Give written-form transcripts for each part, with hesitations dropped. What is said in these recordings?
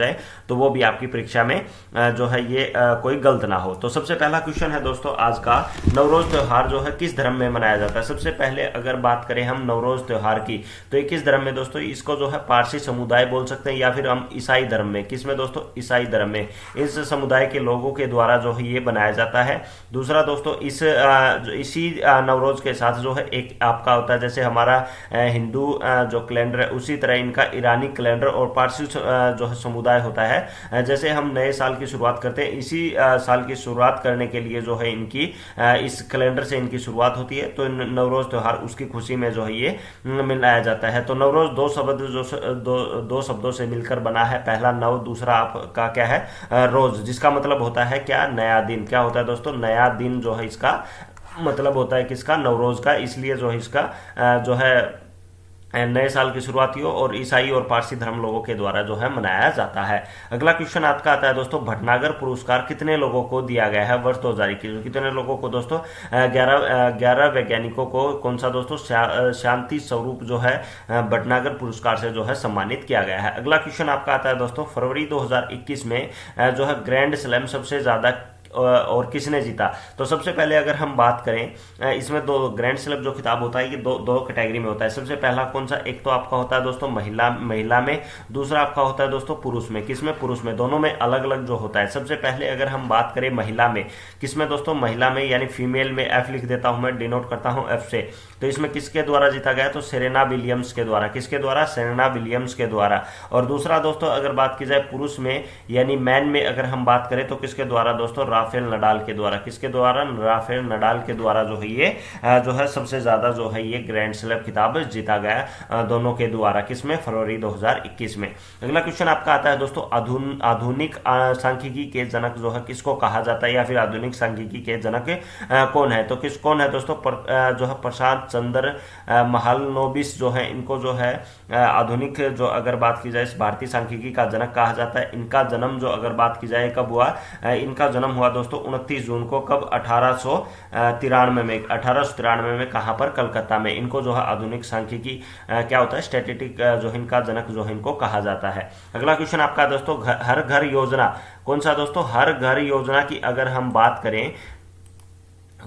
जाए तो वो भी आपकी परीक्षा में जो है ये कोई गलत ना हो। तो सबसे पहला क्वेश्चन है दोस्तों आज का, नवरोज त्योहार जो है किस धर्म में मनाया जाता है। सबसे पहले अगर बात करें हम नवरोज त्योहार की, तो ये किस धर्म में दोस्तों, इसको जो है पारसी समुदाय बोल सकते हैं या फिर हम ईसाई धर्म में, किसमें दोस्तों, ईसाई धर्म में इस समुदाय के लोगों के द्वारा जो है ये बनाया जाता है। दूसरा दोस्तों इसी नवरोज के साथ जो है एक आपका होता है, जैसे हमारा हिंदू जो कैलेंडर है उसी तरह इनका ईरानी कैलेंडर और पारसी जो है समुदाय होता है। जैसे हम नए साल की शुरुआत करते हैं, इसी साल की शुरुआत करने के लिए जो है इनकी इस कैलेंडर से इनकी शुरुआत होती है। तो नवरोज त्योहार उसकी खुशी में जो है ये मनाया जाता है। तो नवरोज दो शब्दों से मिलकर बना है, पहला नव, दूसरा आपका क्या है, रोज, जिसका मतलब होता है क्या, नया दिन। क्या होता है दोस्तों, नया दिन जो है इसका मतलब होता है किसका, नवरोज का। इसलिए जो है इसका जो है नए साल की शुरुआती हो और ईसाई और पारसी धर्म लोगों के द्वारा जो है मनाया जाता है। अगला क्वेश्चन आपका आता है दोस्तों, भटनागर पुरस्कार कितने लोगों को दिया गया है वर्ष 2021? कितने लोगों को दोस्तों, 11 वैज्ञानिकों को कौन सा दोस्तों, शांति स्वरूप जो है भटनागर पुरस्कार से जो है सम्मानित किया गया है। अगला क्वेश्चन आपका आता है दोस्तों, फरवरी 2021 में जो है ग्रैंड स्लैम सबसे ज्यादा और किसने जीता। तो सबसे पहले अगर हम बात करें, इसमें दो ग्रैंड स्लैम जो खिताब होता है ये दो कैटेगरी में होता है। सबसे पहला कौन सा, एक तो आपका होता है दोस्तों महिला में, दूसरा आपका होता है दोस्तों पुरुष में। किसमें, पुरुष में, दोनों में अलग अलग जो होता है। सबसे पहले अगर हम बात करें महिला में, किसमें दोस्तों, महिला में यानी फीमेल में, एफ लिख देता हूं मैं, डिनोट करता हूं एफ से। तो इसमें किसके द्वारा जीता गया, तो सेरेना विलियम्स के द्वारा। किसके द्वारा, सेरेना विलियम्स के द्वारा। और दूसरा दोस्तों अगर बात की जाए पुरुष में यानी मैन में अगर हम बात करें तो किसके द्वारा दोस्तों, राफेल नडाल के द्वारा। किसके द्वारा, राफेल नडाल के द्वारा जो है ये जो है सबसे ज्यादा जो है ये ग्रैंड स्लैम खिताब जीता गया दोनों के द्वारा। किसमें, फरवरी 2021 में। अगला क्वेश्चन आपका आता है दोस्तों, आधुनिक सांख्यिकी के जनक जो है किसको कहा जाता है, या फिर आधुनिक सांख्यिकी के जनक कौन है। तो कौन है दोस्तों, जो है प्रशांत चंद्र महालनोबिस जो है, इनको जो है आधुनिक जो अगर बात की जाए इस भारतीय सांख्यिकी का जनक कहा जाता है। इनका जन्म जो अगर बात की जाए कब हुआ, इनका जन्म हुआ दोस्तों 29 जून को, कब, 1893 में कहां पर, कलकत्ता में। इनको जो है आधुनिक सांख्यिकी क्या होता है, स्टैटिस्टिक जो इनका जनक जो है इनको कहा जाता है। अगला क्वेश्चन आपका दोस्तों, हर घर योजना कौन सा दोस्तों, हर घर योजना की अगर हम बात करें,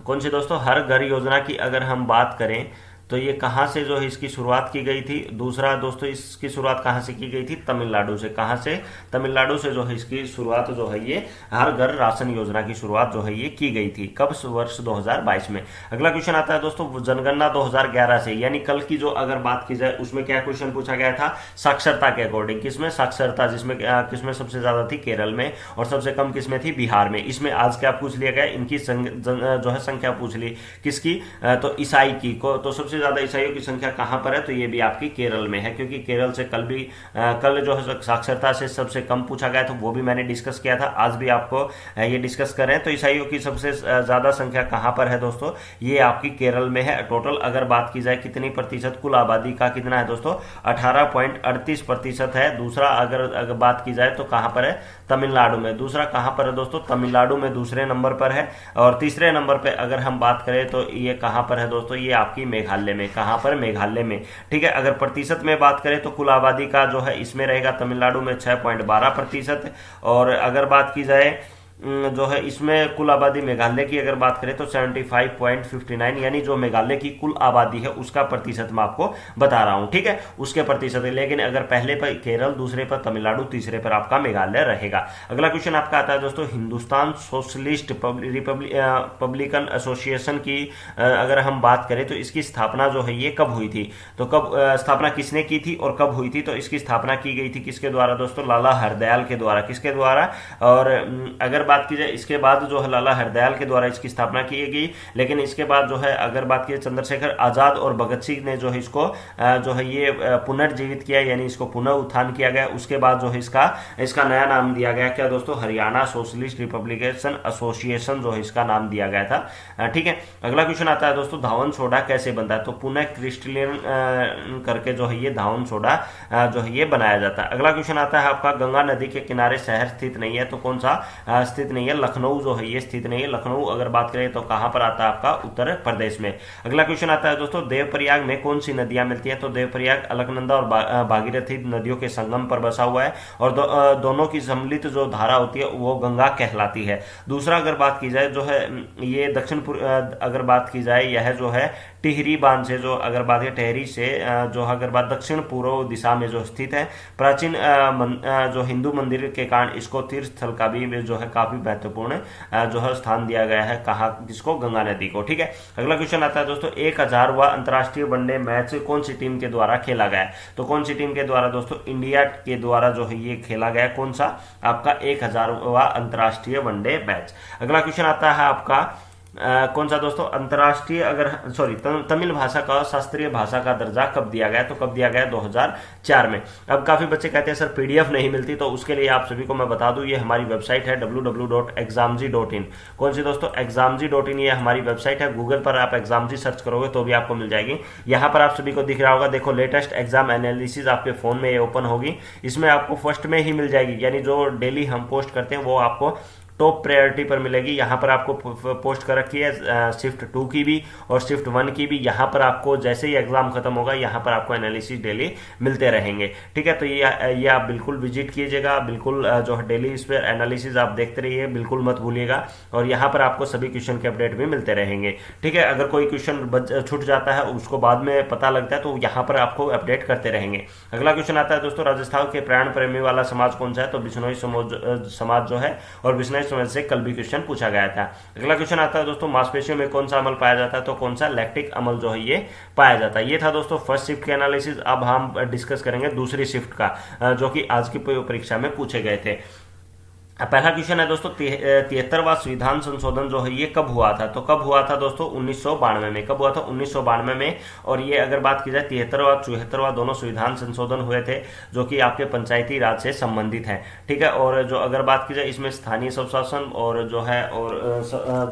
कौन सी दोस्तों, हर घर योजना की अगर हम बात करें तो ये कहां से जो है इसकी शुरुआत की गई थी। दूसरा दोस्तों इसकी शुरुआत कहां से की गई थी, तमिलनाडु से। कहां से, तमिलनाडु से जो है इसकी शुरुआत जो है ये हर घर राशन योजना की शुरुआत जो है ये की गई थी। कब, वर्ष 2022 में। अगला क्वेश्चन आता है दोस्तों, जनगणना 2011 से यानी कल की जो अगर बात की जाए उसमें क्या क्वेश्चन पूछा गया था, साक्षरता के अकॉर्डिंग। किसमें, साक्षरता, जिसमें किसमें सबसे ज्यादा थी, केरल में, और सबसे कम किसमें थी, बिहार में। इसमें आज क्या पूछ लिया गया, इनकी जो है संख्या पूछ ली, किसकी, तो ईसाई की को। तो सबसे ज्यादा ईसाइयों की संख्या कहां पर है, तो ये भी आपकी केरल में है, क्योंकि केरल से कल जो है साक्षरता से सबसे कम पूछा गया था, वो भी मैंने डिस्कस किया था। आज भी आपको ये डिस्कस करें तो ईसाइयों की सबसे ज्यादा संख्या कहां पर है दोस्तों, ये आपकी केरल में है। टोटल अगर बात की जाए कितनी प्रतिशत, कुल आबादी का कितना है दोस्तों, 18.38% है। दूसरा अगर बात की जाए तो कहां पर है, तमिलनाडु में। दूसरा कहां पर है दोस्तों, तमिलनाडु में दूसरे नंबर पर है। और तीसरे नंबर पर अगर हम बात करें तो ये कहां पर है दोस्तों, ये आपकी मेघालय में। कहां पर, मेघालय में। ठीक है, अगर प्रतिशत में बात करें तो कुल आबादी का जो है इसमें रहेगा तमिलनाडु में 6.12%। और अगर बात की जाए जो है इसमें कुल आबादी मेघालय की अगर बात करें तो 75.59, यानी जो मेघालय की कुल आबादी है उसका प्रतिशत मैं आपको बता रहा हूं। ठीक है, उसके प्रतिशत है। लेकिन अगर पहले पर केरल, दूसरे पर तमिलनाडु, तीसरे पर आपका मेघालय रहेगा। अगला क्वेश्चन आपका आता है दोस्तों, हिंदुस्तान सोशलिस्ट रिपब्लिकन एसोसिएशन की अगर हम बात करें तो इसकी स्थापना जो है ये कब हुई थी। तो कब स्थापना किसने की थी और कब हुई थी, तो इसकी स्थापना की गई थी किसके द्वारा दोस्तों, लाला हरदयाल के द्वारा। किसके द्वारा, और अगर बात की जाए इसके बाद जो है लाला हरदयाल के द्वारा इसकी स्थापना की गई। लेकिन इसके बाद जो है अगर बात की चंद्रशेखर आजाद और भगत सिंह ने जो है इसको जो है ये पुनर्जीवित किया, यानी इसको पुनः उत्थान किया गया। उसके बाद जो है इसका नया नाम दिया गया क्या दोस्तों, हरियाणा सोशलिस्ट रिपब्लिकन एसोसिएशन जो है इसका नाम दिया गया था। ठीक है, अगला क्वेश्चन आता है दोस्तों, धावन सोडा कैसे बनता है। तो पुनः क्रिस्टलिन करके जो है ये धावन सोडा जो है ये बनाया जाता है। अगला क्वेश्चन आता है आपका, गंगा नदी के किनारे शहर स्थित नहीं है, तो कौन सा स्थित नहीं है, लखनऊ जो है ये स्थित नहीं है। लखनऊ अगर बात करें तो कहां पर आता है आपका, उत्तर प्रदेश में। अगला क्वेश्चन आता है दोस्तों, देवप्रयाग में कौन सी नदियां मिलती है? तो देवप्रयाग अलकनंदा और भागीरथी नदियों के संगम पर बसा हुआ है और दोनों की सम्मिलित जो धारा होती है वो गंगा कहलाती है। दूसरा अगर बात की जाए जो है ये अगर बात की जाए यह जो है टिहरी बांध से जो अगर बात है टिहरी से जो अगर बात दक्षिण पूर्व दिशा में जो स्थित है। प्राचीन जो हिंदू मंदिर के कारण इसको तीर्थ स्थल का भी जो है काफी महत्वपूर्ण जो है स्थान दिया गया है, कहा किसको, गंगा नदी को। ठीक है, अगला क्वेश्चन आता है दोस्तों, 1000वां अंतरराष्ट्रीय वनडे मैच कौन सी टीम के द्वारा खेला गया? तो कौन सी टीम के द्वारा दोस्तों? इंडिया के द्वारा जो है ये खेला गया। कौन सा? आपका 1000वां अंतरराष्ट्रीय वनडे मैच। अगला क्वेश्चन आता है आपका कौन सा दोस्तों, अंतरराष्ट्रीय अगर सॉरी तमिल भाषा का शास्त्रीय भाषा का दर्जा कब दिया गया? तो कब दिया गया? 2004 में। अब काफी बच्चे कहते हैं सर पीडीएफ नहीं मिलती, तो उसके लिए आप सभी को मैं बता दूं ये हमारी वेबसाइट है www.examji.in। कौन सी दोस्तों? examji.in, ये हमारी वेबसाइट है। गूगल पर आप एग्जामजी सर्च करोगे तो भी आपको मिल जाएगी। यहाँ पर आप सभी को दिख रहा होगा, देखो लेटेस्ट एग्जाम एनालिसिस आपके फोन में ये ओपन होगी। इसमें आपको फर्स्ट में ही मिल जाएगी, यानी जो डेली हम पोस्ट करते हैं वो आपको टॉप प्रायोरिटी पर मिलेगी। यहाँ पर आपको पोस्ट कर रखी है शिफ्ट 2 की भी और शिफ्ट 1 की भी। यहाँ पर आपको जैसे ही एग्जाम खत्म होगा यहाँ पर आपको एनालिसिस डेली मिलते रहेंगे। ठीक है, तो ये आप बिल्कुल विजिट कीजिएगा, बिल्कुल जो है डेली इस पर एनालिसिस आप देखते रहिए, बिल्कुल मत भूलिएगा। और यहाँ पर आपको सभी क्वेश्चन के अपडेट भी मिलते रहेंगे। ठीक है, अगर कोई क्वेश्चन छूट जाता है उसको बाद में पता लगता है तो यहाँ पर आपको अपडेट करते रहेंगे। अगला क्वेश्चन आता है दोस्तों, राजस्थान के प्राण प्रेमी वाला समाज कौन सा है? तो बिश्नोई समाज जो है, और बिश्नोई समाज से कल भी क्वेश्चन पूछा गया था। अगला क्वेश्चन आता है दोस्तों, मांसपेशियों में कौन सा अमल पाया जाता है? तो कौन सा? लैक्टिक अमल जो है ये पाया जाता है। ये था दोस्तों फर्स्ट शिफ्ट के एनालिसिस। अब हम डिस्कस करेंगे दूसरी शिफ्ट का, जो कि आज की परीक्षा में पूछे गए थे। पहला क्वेश्चन है दोस्तों, 73वां संविधान संशोधन जो है ये कब हुआ था? तो कब हुआ था दोस्तों? 1992 में। कब हुआ था? 1992 में। और ये अगर बात की जाए 73वां 74वां दोनों संविधान संशोधन हुए थे जो कि आपके पंचायती राज से संबंधित हैं। ठीक है, और जो अगर बात की जाए इसमें स्थानीय स्वशासन और जो है और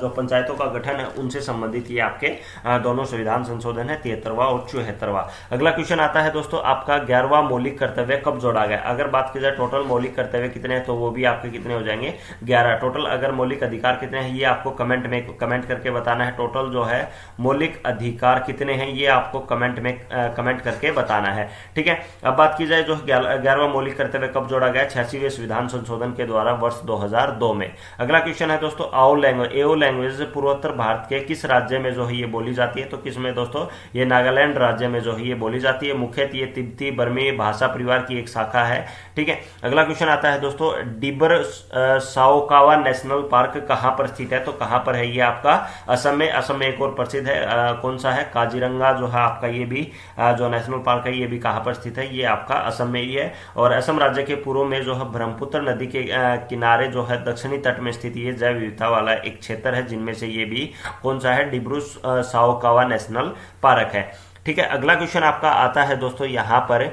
जो पंचायतों का गठन है उनसे संबंधित ये आपके दोनों संविधान संशोधन है, 73वां और 74वां। अगला क्वेश्चन आता है दोस्तों, आपका 11वां मौलिक कर्तव्य कब जोड़ा गया? अगर बात की जाए टोटल मौलिक कर्तव्य कितने हैं तो वो भी आपके कितने हो जाएंगे? 11। टोटल अगर मौलिक अधिकार कितने हैं ये आपको कमेंट करके बताना है। टोटल जो है मौलिक अधिकार कितने हैं ये आपको कमेंट करके बताना है। ठीक है, अब बात की जाए जो 11वां मौलिक कर्तव्य कब जोड़ा गया? 86वें संविधान संशोधन के द्वारा वर्ष 2002 में। अगला क्वेश्चन है दोस्तों, एओ लैंग्वेज पूर्वोत्तर भारत के किस राज्य में जो है ये बोली जाती है? तो किसमें दोस्तों? ये नागालैंड राज्य में जो है ये बोली जाती है। मुख्यतः ये तिब्बती बर्मी भाषा परिवार की एक शाखा है। ठीक है, अगला क्वेश्चन आता है दोस्तों, डिबर साओकावा नेशनल पार्क कहां पर स्थित है? तो कहां पर है ये आपका? असम में। असम में एक और प्रसिद्ध है, कौन सा है? काजीरंगा जो है आपका, ये भी जो नेशनल पार्क है ये भी कहां पर स्थित है? ये आपका असम में ही है। और असम राज्य के पूर्व में जो है ब्रह्मपुत्र नदी के किनारे जो है दक्षिणी तट में स्थित ये जैव विविधता वाला एक क्षेत्र है, जिनमें से ये भी कौन सा है? डिब्रू साओकावा नेशनल पार्क है। ठीक है, अगला क्वेश्चन आपका आता है दोस्तों यहाँ पर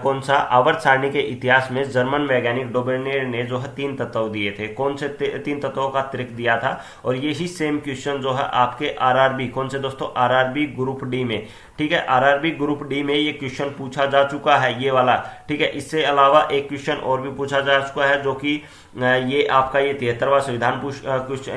कौन सा? आवर्त सारणी के इतिहास में जर्मन वैज्ञानिक डोबेनियर ने जो है 3 तत्व दिए थे। कौन से 3 तत्वों का त्रिक दिया था? और यही सेम क्वेश्चन जो है आपके आरआरबी, कौन से दोस्तों? आरआरबी ग्रुप डी में। ठीक है, आरआरबी ग्रुप डी में ये क्वेश्चन पूछा जा चुका है, ये वाला। ठीक है, इससे अलावा एक क्वेश्चन और भी पूछा जा चुका है जो कि ये आपका ये 73वां संविधान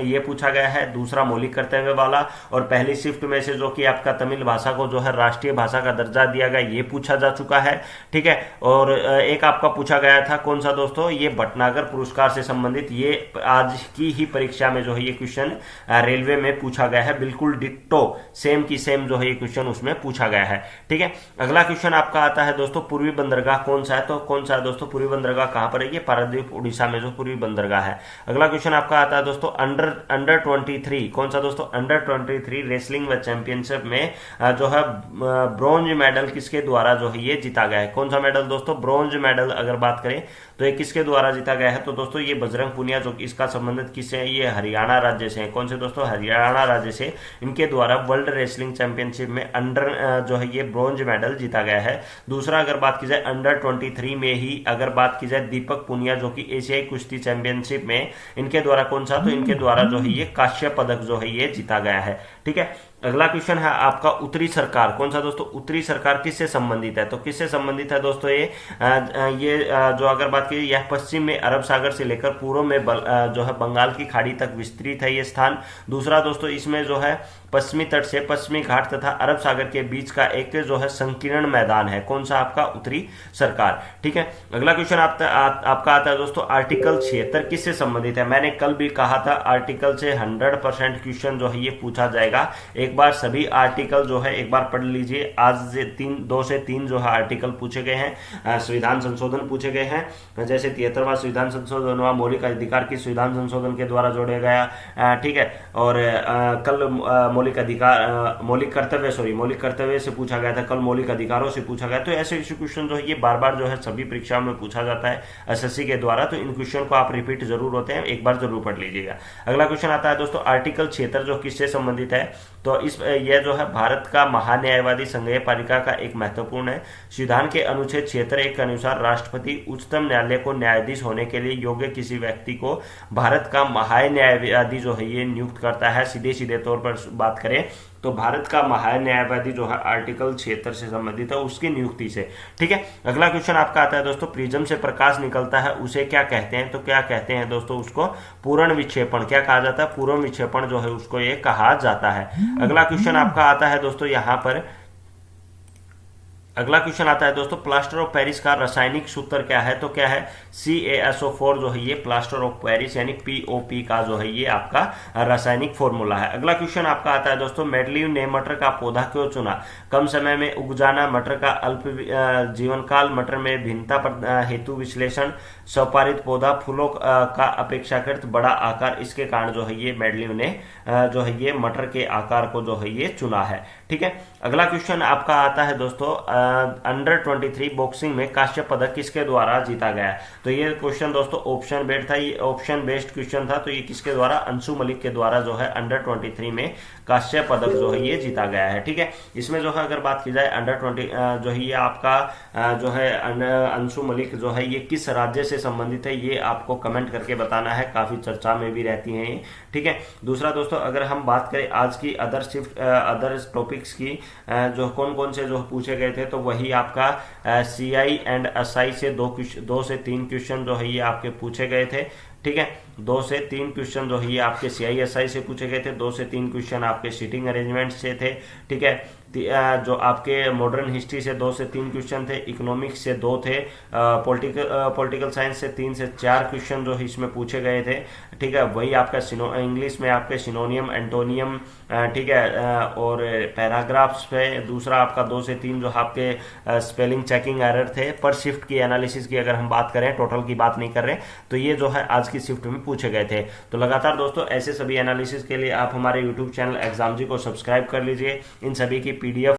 ये पूछा गया है, दूसरा मौलिक कर्तव्य वाला। और पहली शिफ्ट में से जो कि आपका तमिल भाषा को जो है राष्ट्रीय भाषा का दर्जा दिया गया ये पूछा जा चुका है। ठीक है, और एक आपका पूछा गया था कौन सा दोस्तों? ये भटनागर पुरस्कार से संबंधित, ये आज की ही परीक्षा में जो है ये क्वेश्चन रेलवे में पूछा गया है। बिल्कुल डिट्टो सेम की सेम जो है ये क्वेश्चन उसमें पूछा गया है। ठीक है, अगला क्वेश्चन आपका आता है दोस्तों, पूर्वी बंदरगाह कौन सा है? तो कौन सा है दोस्तों? पूर्वी बंदरगाह कहां पर है? ये पारादीप उड़ीसा में जो पूर्वी बंदरगाह है। अगला क्वेश्चन आपका आता है दोस्तों, अंडर 23 कौन सा दोस्तों? अंडर 23 रेसलिंग व चैंपियनशिप में जो है ब्रॉन्ज मेडल किसके द्वारा जो है ये जीता गया है? कौन सा मेडल दोस्तों? ब्रॉन्ज मेडल अगर बात करें तो ये किसके द्वारा जीता गया है? तो दोस्तों ये बजरंग पुनिया, जो इसका संबंधित किससे है? ये हरियाणा राज्य से है। कौन से दोस्तों? हरियाणा राज्य से। इनके द्वारा वर्ल्ड रेसलिंग चैंपियनशिप में अंडर जो है ये ब्रॉन्ज मेडल जीता गया है। दूसरा अगर बात की जाए अंडर 23 में ही अगर बात की जाए दीपक पुनिया, जो कि एशियाई कुश्ती चैंपियनशिप में इनके द्वारा कौन सा? तो इनके द्वारा जो है ये कांस्य पदक जो है ये जीता गया है। ठीक है, अगला क्वेश्चन है आपका उत्तरी सरकार। कौन सा दोस्तों? उत्तरी सरकार किससे संबंधित है? तो किससे संबंधित है दोस्तों जो अगर बात की यह पश्चिम में अरब सागर से लेकर पूर्व में जो है बंगाल की खाड़ी तक विस्तृत है ये स्थान। दूसरा दोस्तों इसमें जो है पश्चिमी तट से पश्चिमी घाट तथा अरब सागर के बीच का एक जो है संकीर्ण मैदान है। कौन सा? आपका उत्तरी सरकार। ठीक है, अगला क्वेश्चन आपका आता है दोस्तों आर्टिकल 76 किससे संबंधित है? मैंने कल भी कहा था आर्टिकल से 100% क्वेश्चन जो है ये पूछा जाएगा। एक बार सभी आर्टिकल जो है एक बार पढ़ लीजिए। आज से 2 से 3 जो है आर्टिकल पूछे गए हैं, संविधान संशोधन पूछे गए हैं, जैसे 73वां संविधान संशोधन हुआ, मौलिक अधिकार की संविधान संशोधन के द्वारा जोड़ा गया। ठीक है, और कल मौलिक कर्तव्य से पूछा गया था, कल मौलिक अधिकारों से पूछा गया। तो ऐसे क्वेश्चन जो है ये बार बार जो है सभी परीक्षाओं में पूछा जाता है एसएससी के द्वारा। तो इन क्वेश्चन को आप रिपीट जरूर होते हैं, एक बार जरूर पढ़ लीजिएगा। अगला क्वेश्चन आता है दोस्तों आर्टिकल 76 जो किससे संबंधित है? तो यह जो है भारत का महान्यायवादी संघीय पालिका का एक महत्वपूर्ण है। संविधान के अनुच्छेद 76 के अनुसार राष्ट्रपति उच्चतम न्यायालय को न्यायाधीश होने के लिए योग्य किसी व्यक्ति को भारत का महान्यायवादी जो है ये नियुक्त करता है। सीधे तौर पर बात करें तो भारत का महान्यायवादी जो है आर्टिकल 76 से संबंधित है, उसकी नियुक्ति से। ठीक है, अगला क्वेश्चन आपका आता है दोस्तों प्रिज्म से प्रकाश निकलता है उसे क्या कहते हैं? तो क्या कहते हैं दोस्तों? उसको पूर्ण विक्षेपण। क्या कहा जाता है? पूर्ण विक्षेपण जो है उसको ये कहा जाता है। अगला क्वेश्चन आपका आता है दोस्तों यहाँ पर, अगला क्वेश्चन आता है दोस्तों प्लास्टर ऑफ पेरिस का रासायनिक सूत्र क्या है? तो क्या है? CaSO4 जो है ये प्लास्टर ऑफ पेरिस यानी POP का जो है ये आपका रासायनिक फॉर्मूला है। अगला क्वेश्चन आपका आता है दोस्तों मेडलिव ने मटर का पौधा क्यों चुना? कम समय में उग जाना, मटर का अल्प जीवन काल, मटर में भिन्नता हेतु विश्लेषण, स्वपारित पौधा, फूलों का अपेक्षाकृत बड़ा आकार। इसके कारण जो है ये मेडलिव ने जो है ये मटर के आकार को जो है ये चुना है। ठीक है, अगला क्वेश्चन आपका आता है दोस्तों अंडर 23 बॉक्सिंग में कांस्य पदक किसके द्वारा जीता गया? तो ये क्वेश्चन दोस्तों ऑप्शन बेस्ड था, ये ऑप्शन बेस्ड क्वेश्चन था। तो ये किसके द्वारा? अंशु मलिक के द्वारा जो है अंडर 23 में कांस्य पदक जो है ये जीता गया है। ठीक है, इसमें जो है अगर बात की जाए अंडर 20 जो है ये आपका जो है अंशु मलिक जो है ये किस राज्य से संबंधित है ये आपको कमेंट करके बताना है, काफी चर्चा में भी रहती है ये। ठीक है, दूसरा दोस्तों अगर हम बात करें आज की अदर टॉपिक्स की जो कौन कौन से जो पूछे गए थे, तो वही आपका CI एंड SI से 2 से 3 क्वेश्चन जो है ये आपके पूछे गए थे। ठीक है, 2 से 3 क्वेश्चन जो है ये आपके CI SI से पूछे गए थे, 2 से 3 क्वेश्चन आपके सीटिंग अरेंजमेंट से थे। ठीक है, जो आपके मॉडर्न हिस्ट्री से 2 से 3 क्वेश्चन थे, इकोनॉमिक्स से 2 थे, पॉलिटिकल साइंस से 3 से 4 क्वेश्चन जो इसमें पूछे गए थे। ठीक है, वही आपका इंग्लिश में आपके सिनोनियम एंटोनियम, ठीक है, और पैराग्राफ्स पे दूसरा आपका 2 से 3 जो आपके स्पेलिंग चेकिंग एरर थे। पर शिफ्ट की एनालिसिस की अगर हम बात करें, टोटल की बात नहीं कर रहे, तो ये जो है आज की शिफ्ट में पूछे गए थे। तो लगातार दोस्तों ऐसे सभी एनालिसिस के लिए आप हमारे यूट्यूब चैनल एग्जामजी को सब्सक्राइब कर लीजिए। इन सभी की PDF